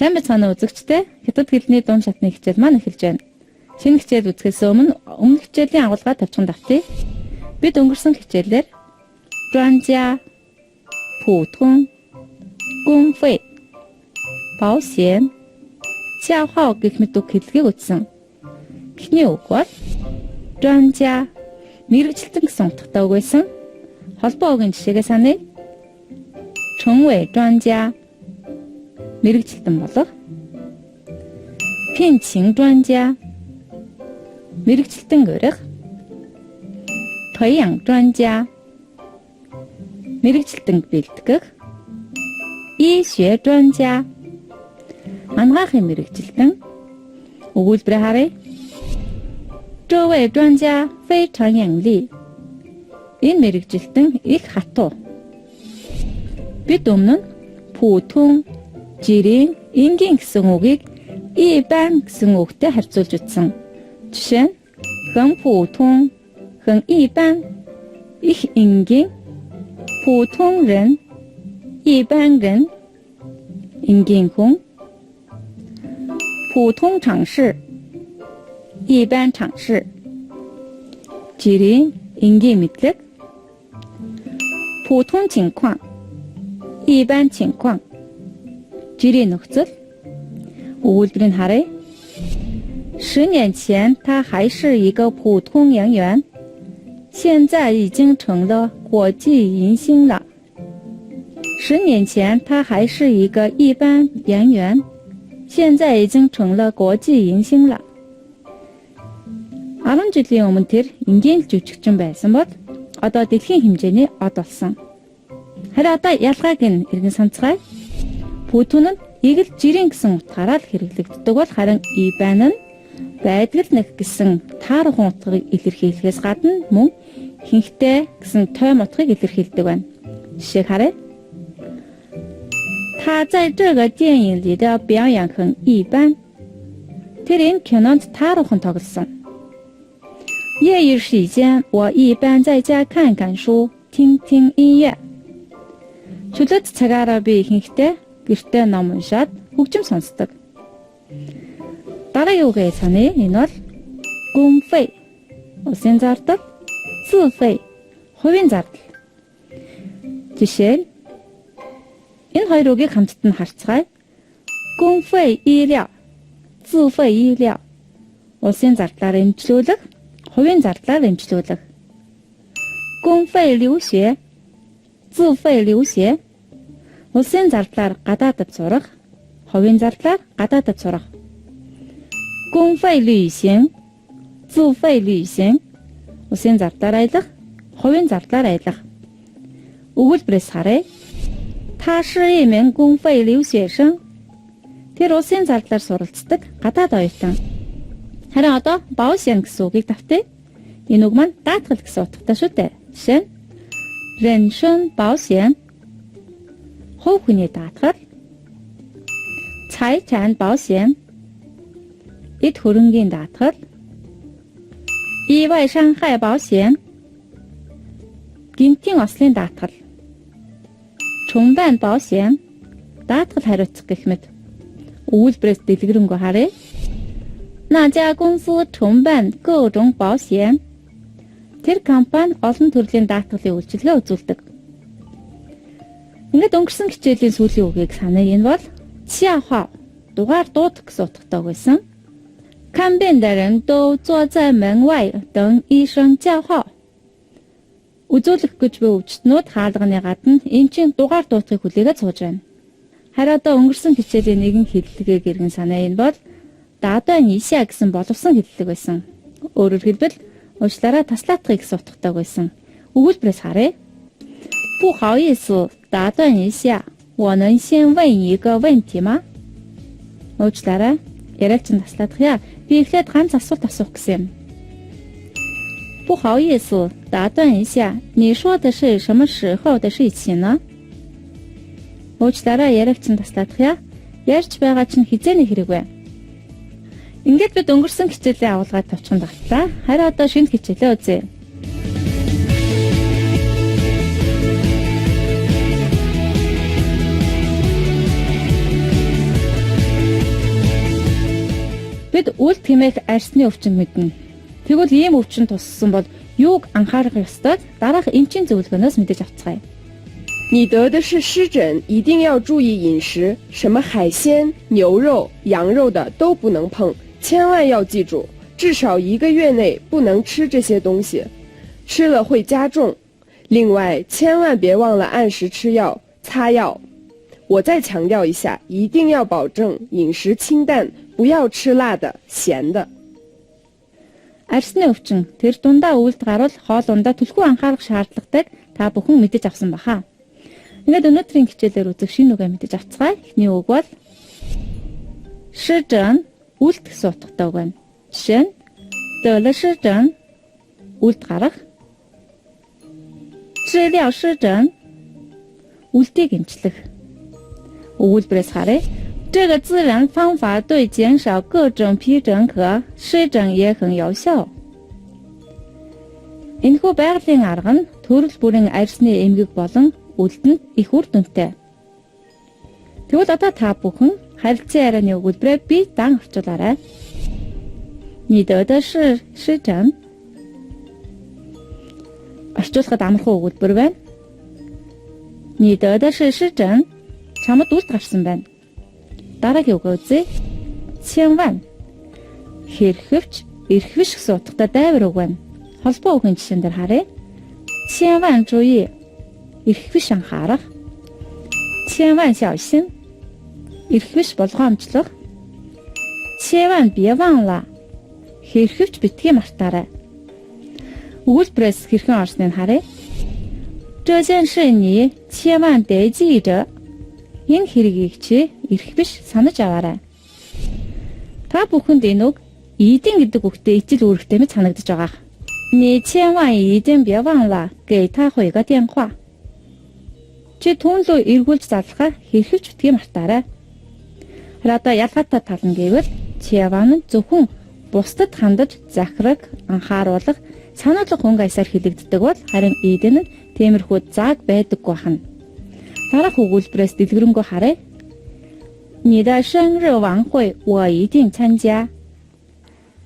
Сайн байцгаана уу үзэгчдээ. Хятад хэлний дунд шатны хичээл маань эхэлж байна. Шинэ хичээл үзэхээс өмнө хичээлийн агуулгаа тавьчихсан давтъя. Бид өнгөрсөн хичээлээр 专家 普通 公费 保险 教号гэх мэт үг хэллэгийг үзсэн. Эхний үг бол 专家 мэргэжилтэн гэсэн утгатай үг байсан. Холбоо үгийн жишээгээ саная. 成为专家 мэргэжилтэн болох. 聘请专家 мэргэжилтэн өрөх. 培养专家 мэргэжилтэн бэлтгэх. 医学专家 анагаахын мэргэжилтэн. Өгүүлбэрээ харъя. 这位专家非常严厉. Энэ мэргэжилтэн их хатуу. Бид өмнө нь 普通 жирийн, энгийн гэсэн үгийг 一般 гэсэн үгтэй харьцуулж үзсэн. Жишээ нь 很普通, 很一般, их энгийн, 普通人, 一般人, энгийн хүн, 普通常识, 一般常识, жирийн, энгийн мэдлэг, 普通情况, 一般情况, жирийн нөхцөл. Өгүүлбэрийг харъя. 10年前他还是一个普通人员，现在已经成了国际明星了。10年前他还是一个一般人员，现在已经成了国际明星了。10 жилийн өмнө тэр энгийн жүжигчин байсан бол одоо дэлхийн хэмжээний од болсон. Харин одоо ялгааг нь иргэн санацгаая. 普通нь ийг л жирийн гэсэн утгаараа л хэрэглэгддэг бол харин ибан нь байдгал нэг гэсэн таархан утгыг илэрхийлэхээс гадна мөн хинхтэй гэсэн тойм утгыг илэрхийлдэг байна. Жишээ харъя. 他在这个电影里的表演很一般. Тэр энэ кинонд таархан тоглосон. 业余时间我一般在家看看书，听听音乐. Чөлөөт цагаараа би ихэнхдээ гэртээ ном уншаад хөгжим сонсдог. Дараагийн үгээ саная. Энэ бол 公费 улсын зардал, 自费 хувийн зардал. Жишээ нь энэ хоёр үгийг хамтд нь харцгаая. 公费医疗, 自费医疗 улсын зардлаар эмчлүүлэх, хувийн зардлаар эмчлүүлэх. 公费留学, 自费留学 улсын зардлаар гадаадд сурах, хувийн зардлаар гадаадд сурах. 公费旅行, 自费旅行 улсын зардлаар аялах, хувийн зардлаар аялах. Өгүүлбэрээс харъя. 他是一名公费留学生. Тэр улсын зардлаар суралцдаг гадаад оюутан. Харин одоо 保险 гэсэн үгийг давтъя. Энэ үг маань даатгал гэсэн утгатай шүү дээ. Жишээ нь 人身保险, хувь хүний даатгал. 财产保险, эд хөрөнгийн даатгал. 意外伤害保险, гинтийн ослын даатгал. 重办保险, даатгал хариуцах гэх мэт. Өгүүлбэрээс дэлгэрэнгүй харъя. 那家公司重办各种保险. Тэр компани олон төрлийн даатгалын үйлчилгээ үзүүлдэг. Ингээд өнгөрсөн хичээлийн сүүлийн үгийг саная. Энэ бол 下话 дугаар дуудах гэсэн утгатай байсан. 看病的人都坐在门外等医生叫号. Үзүүлэх гэж буй өвчтнүүд хаалганы гадна эмчийн дугаар дуутахыг хүлээгээд сууж байна. Харин одоо өнгөрсөн хичээлийн нэгэн хэллэгийг иргэн саная. Энэ бол 打断一下 гэсэн боловсон хэллэг байсан. Өөрөөр хэлбэл уучлаарай таслаатгыг гэсэн утгатай байсан. Өгүүлбэрээс харъя. 不好意思打断一下我能先问一个问题吗? Уучлаарай яриаг чинь таслаатгая. Би эхлээд ганц асуулт асуух гэсэн юм. 不好意思打断一下你说的是什么时候的事情呢? Уучлаарай яриаг чинь таслаатгая. Ярьж байгаа чинь хизээний хэрэг вэ? Ингээд бид өнгөрсөн хичээлийн агуулгад тавьчихсан багтлаа. Харин одоо шинэ хичээлээ үзье. бид үлд хэмээх арьсны өвчин мэднэ. Тэгвэл ийм өвчин туссан бол юуг анхаарах ёстой? Дараах эмчийн зөвлөгөөнөөс мэдэж авцгаая. 你得的是湿疹，一定要注意饮食，什么海鲜、牛肉、羊肉的都不能碰，千万要记住，至少1个月内不能吃这些东西，吃了会加重。另外，千万别忘了按时吃药、擦药。我再强调一下，一定要保证饮食清淡，不要吃辣的、咸的。 Арьсны өвчин тэр дундаа үйлд гарвал хоолундаа түлхүү анхаарах шаардлагатайг та бүхэн мэдэж авсан баха. Ингээд өнөөдрийн хичээлээр үзэх шинэ үгээ мэдэж авцгаая. Эхний үг бол шижэн үлд гэсэн утгатай үг байна. Жишээ нь дэла шижэн үлд гарах. Зэляо шижэн үлдийг эмчлэх. Өгүүлбэрээс харъя. 这个自然方法对减少各种皮疹和湿疹也很有效. Энэхүү байгалийн арга нь төрөл бүрийн арьсны эмгэг болон үлдэнд их үр дүнтэй. Тэгвэл одоо та бүхэн харилцан ярианы өгүүлбэрээ бие даан орчуулаарай. 你得的是湿疹. Орчуулахад амархан өгүүлбэр байна. 你得的是湿疹. Чамд үлд гарсан байна. Дараагийн үгээ үзье. 千万. Хэрхэвч, эрхвиш гэсэн утгатай дайвар үг байна. Холбоо үгийн жишээн дээр харъя. 千万注意. Эрхвиш анхаарах. 千万小心. Эрхвиш болгоомжлох. 千万别忘了. Хэрхэвч битгий мартаарай. Өгүүлбэрээс хэрхэн орсныг харъя. 这件事你千万得记着. Энэ хэргийг чи эрхвиш санаж аваарай. Та бүхэнд энэ үг ийдэн гэдэг үгтэй ижил үүрэгтэй мэт санагдаж байгаа. 你千万一定别忘了给他回个电话. Чи түүн рүү эргүүлж залрахаар хэрхэвч битгий мартаарай. Одоо ялгаатай тал нь гэвэл чеван нь зөвхөн бусдад хандаж захираг, анхааруулах, сануулгах хөнгө аясаар хэлэгддэг бол харин ийдэн нь тиймэрхүү зааг байдаггүй хана. Дараах өгүүлбэрээс дэлгэрэнгүй харъя. 你的生日晚会我一定参加.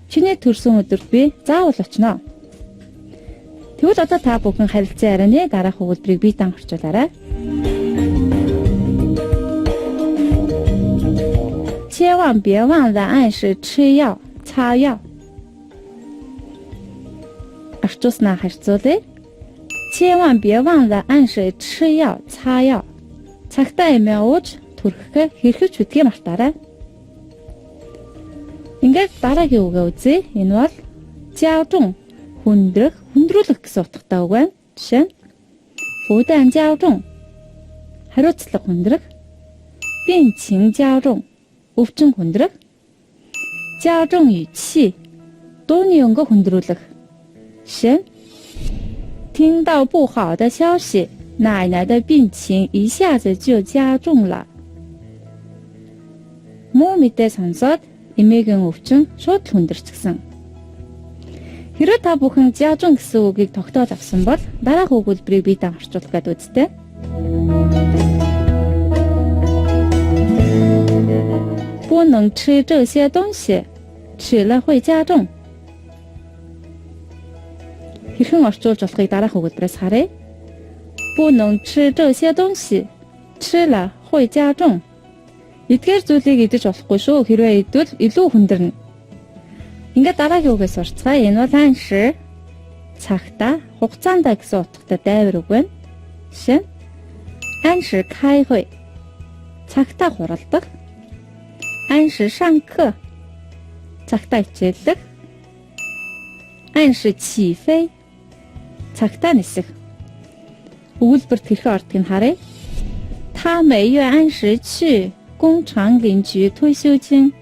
Чиний төрсөн өдөрт би заавал очно. Тэгвэл одоо та бүхэн харилцан ярианы дараах өгүүлбэрийг бие даан орчуулаарай. 千万别忘了按时吃药、擦药. Орчуулснаа харьцуулъя. 千万别忘了按时吃药、擦药. Цагтаа эмээ ууж түрхэхээ хэрхэвч битгий мартаарай. Ингээд дараагийн үгээ үзье. Энэ бол жаожун, хүндрэх, хүндрүүлэх гэсэн утгатай үг байна. Жишээ нь фудан жаожун, хариуцлага хүндрэх. Бин чин жаожун, өвчин хүндрэх. Жаожун ючи, дууны өнгө хүндрүүлэх. Жишээ нь 听到不好的消息，奶奶的病情一下子就加重了. Муу мэдээ сонсоод эмээгийн өвчин шууд хүндэрчихсэн. Хэрэв та бүхэн жаажун гэсэн үгийг тогтоож авсан бол дараах өгүүлбэрийг бие даан орчуулах гэдэг үстэй. 不能吃这些东西，吃了会加重. Хэрхэн орчуулж болохыг дараах өгүүлбэрээс харъя. 不能吃这些东西，吃了会加重. Эдгээр зүйлийг идэж болохгүй шүү. Хэрвээ идвэл илүү хүндэрнэ. Ингээд дараагийн үгээс орцгаая. Энэ бол анши, цагтаа, хугацаандаа гэсэн утгатай дайвар үг байна. Жишээ нь анши кайхуй, цагтаа хуралдах. Анши шанкэ, цагтаа хичээллэх. Анши чифэй, цагтаа нисэх. Өгүүлбэрт хэрхэн ордгийг харъя. 他每月按时去工厂领取退休金.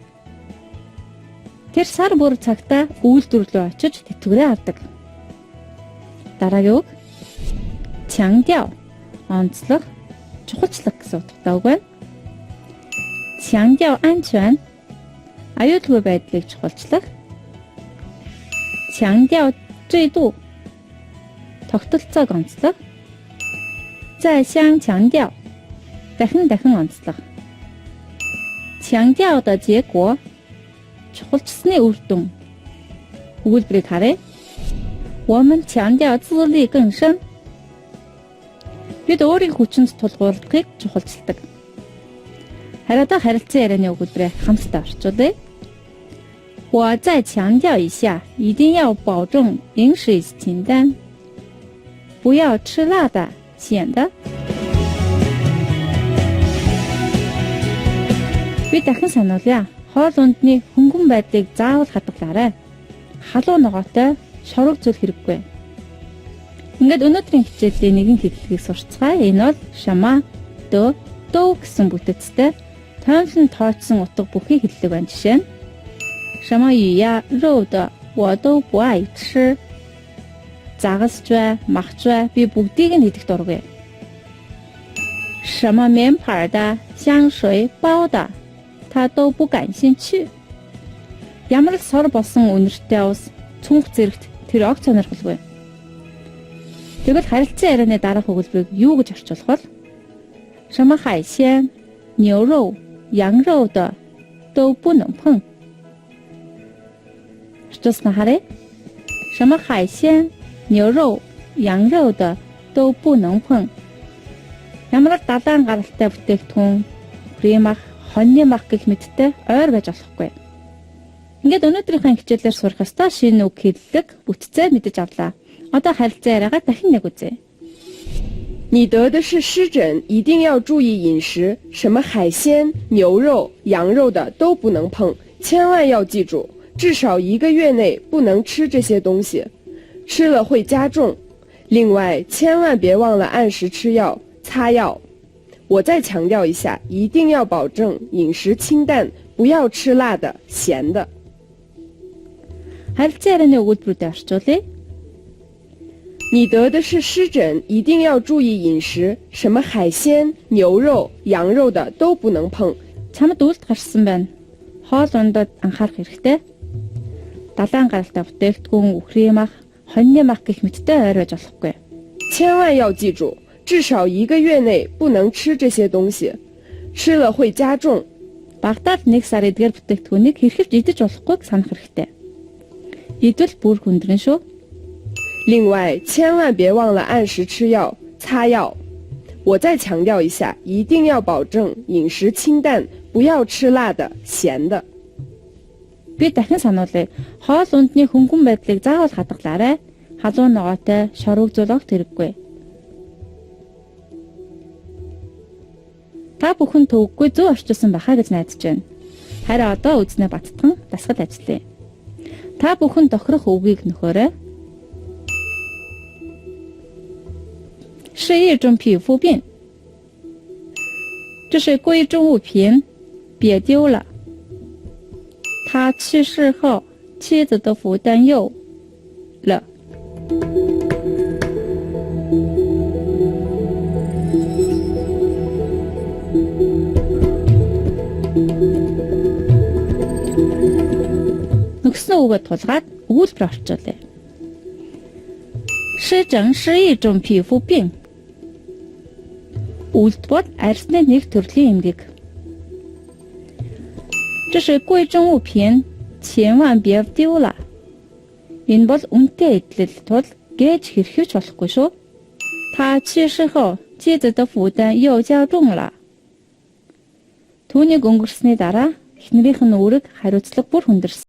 Тэр сар бүр цагтаа үйлдвэр рүү очиж тэтгэврээ авдаг. Дараагийн үг. 强调, онцлог, чухалчлах гэсэн утгатай үг байна. 强调安全, аюулгүй байдлыг чухалчлах. 强调制度, тогтолцоог онцлох. 再相强调, дахин онцлох. 强调的结果, чухалчсны үр дүн. Өгүүлбэрийг харъя. 我们强调自力更生. Бид өөрийн хүчинд тулгуурлахыг чухалчилдаг. Харин харилцан ярианы өгүүлбэрээ хамтдаа орчуулъя. 我再强调一下，一定要保证饮食清淡，不要吃辣的、咸的. Би дахин сануулъя. Хоол ундны хөнгөн байдлыг заавал хадгалаарай. Халуун ногоотой шорог зүйл хэрэггүй. Ингээд өнөөдрийн хичээлийн нэгэн хэллэгийг сурцгаая. Энэ бол шама, дөө, дөө гэсэн бүтэцтэй тоймлон тооцсон утга бүхий хэллэг байна. Жишээ нь 什么鱼呀、肉的我都不爱吃. Загасжвэ, махжвэ би бүгдийг нь идэх дургүй. 什么面盘的、香水包的他都不感兴趣. Ямар л сор болсон үнэртэй ус цүнх зэрэгт тэр огт сонирхолгүй. Тэгвэл харилцан ярианы дараах өгүүлбэрийг юу гэж орчуулах вэ? 什么海鲜、牛肉、羊肉的都不能碰. Орчуулсан харъя. 什么海鲜、牛肉、羊肉的都不能碰. Ямар далайн гаралтай бүтээгдэхүүн, кремах, хоньны мах гэх мэттэй ойр байж болохгүй. Ингээд өнөөдрийнхээ хичээлээр сурах ёстой шинэ үг хэллэг бүтцээ мэдэж авлаа. Одоо харилцан яриагаа дахин нэг үзье. 你得的是湿疹，一定要注意饮食，什么海鲜、牛肉、羊肉的都不能碰，千万要记住，至少1个月内不能吃这些东西，吃了会加重。另外，千万别忘了按时吃药、擦药。我再强调一下，一定要保证饮食清淡，不要吃辣的、咸的。 харилцан ярианы өгүүлбэрүүдээ орчуулъя. 你得的是湿疹，一定要注意饮食，什么海鲜、牛肉、羊肉的都不能碰。 Чамд үлд гарсан байна. Хоол ундад анхаарах хэрэгтэй. Далайн гаралтай бүтээгдэхүүн, кремах, хоньны мах гэх мэттэй ойр байж болохгүй. 千万要记住，至少1个月内不能吃这些东西，吃了会加重。 Багадад 1 сар эдгээр бүтээгдэхүүнийг хэрхэвч идэж болохгүйг санах хэрэгтэй. Идвэл бүр хүндрэн шүү. 另外，千万别忘了按时吃药、擦药。我再强调一下，一定要保证饮食清淡，不要吃辣的、咸的。 Би дахин сануулъя. Хоол ундны хөнгөн байдлыг заавал хадгалаарай. Халуун ногоотой шорог зүйл огт хэрэггүй. Та бүхэн төгөхгүй зөв орчуулсан байхаа гэж найдаж байна. Харин одоо үзнэ баттган дасгал ажиллая. Та бүхэн тохирох үгийг нөхөөрэй. 是一种皮肤病. 这是贵重物品，别丢了。他去世后，妻子的负担又了。 Нөгсөн үгээ тулгаад өгүүлбэр орчуулъя. 湿疹是一种皮肤病. Үлд бол арсны нэг төрлийн эмгэг. 这是贵重物品，千万别丢了. Энэ бол үнэтэй эдлэл тул гэж хэрхэж болохгүй шүү. 他去世后，妻子的负担又加重了. Түүнийг өнгөрсний дараа эхнэрийнх нь үүрэг хариуцлага бүр хүндэрсэн.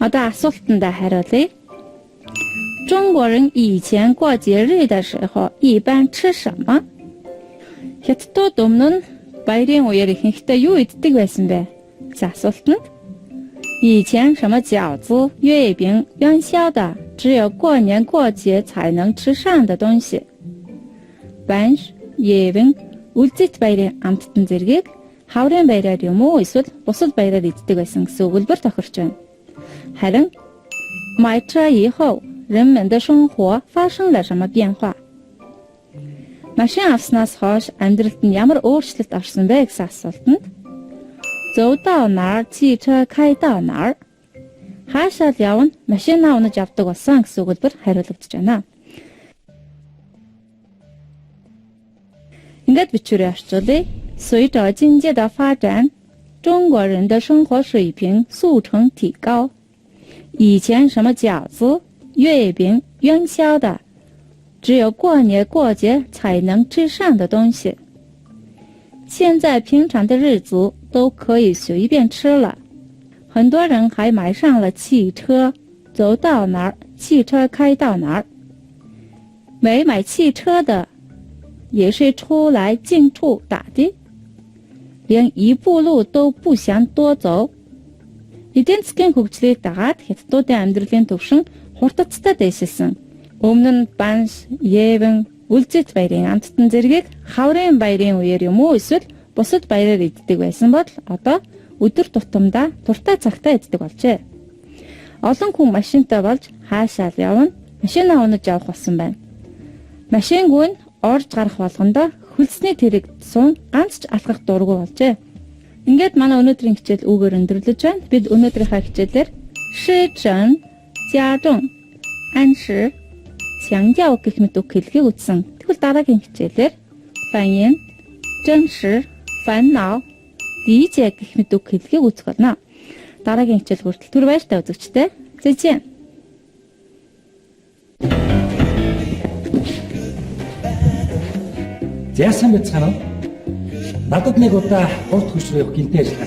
Одоо асуултандаа хариулъя. 中国人以前过节日的时候一般吃什么? Хятадууд өмнө нь баярын үеэр ихэнхдээ юу иддэг байсан бэ? За асуултанд 以前什么饺子、月饼、元宵的，只有过年过节才能吃上的东西. Банш, Евэн, үлзэт баярын амттан зэргийг хаврын баяраар юм уу эсвэл бусад баяраар иддэг байсан гэсэн өгүүлбэр тохирч байна. Харин 买车以后人们的生活发生了什么变化? Машин авснаас хойш амьдралд нь ямар өөрчлөлт орсон бэ гэсэн асуултанд 走到哪儿汽车开到哪儿 хаашаа л явна машинаа унаж явдаг болсон гэсэн өгүүлбэр хариулагдаж байна. Ингээд бичвэрээ орчуулъя. 随着经济的发展，中国人的生活水平速成提高。以前什么饺子、月饼、元宵的，只有过年过节才能吃上的东西。现在平常的日子都可以随便吃了。很多人还买上了汽车，走到哪儿汽车开到哪儿。没买汽车的也是出来近处打的，连一步路都不想多走。Эдийн засгийн хөгжлийг дагаад хятадуудын амьдралын түвшин хурдцтай дэвшилсэн. Өмнө нь банш, евэн, үлзэт баярын амттан зэргийг хаврын баярын үеэр юм уу эсвэл бусад баяраар иддэг байсан бол одоо өдөр тутамдаа туртай цагтаа иддэг болжээ. Олон хүн машинтай болж хаашаа л явна, машинаа унаж явах болсон байна. Машингүй нь орж гарах болгондоо хөлсний тэрэг суун ганц ч алхах дургүй болжээ. Ингээд манай өнөөдрийн хичээл үгээр өндөрлөж байна. Бид өнөөдрийнхээ хичээлээр 施整, 加重, 安时, 强调гэх мэт үг хэлхийг үтсэн. Тэгвэл дараагийн хичээлээр 反言, 真实, 烦恼, 理解гэх мэт үг хэлхийг үтсэх болно. Дараагийн хичээл хүртэл түр баяртай үзэгчтэй. Зэжэн. Зяасан байцгаана уу? Надад нэг удаа урт хөшрөө гинтэй ажилласан.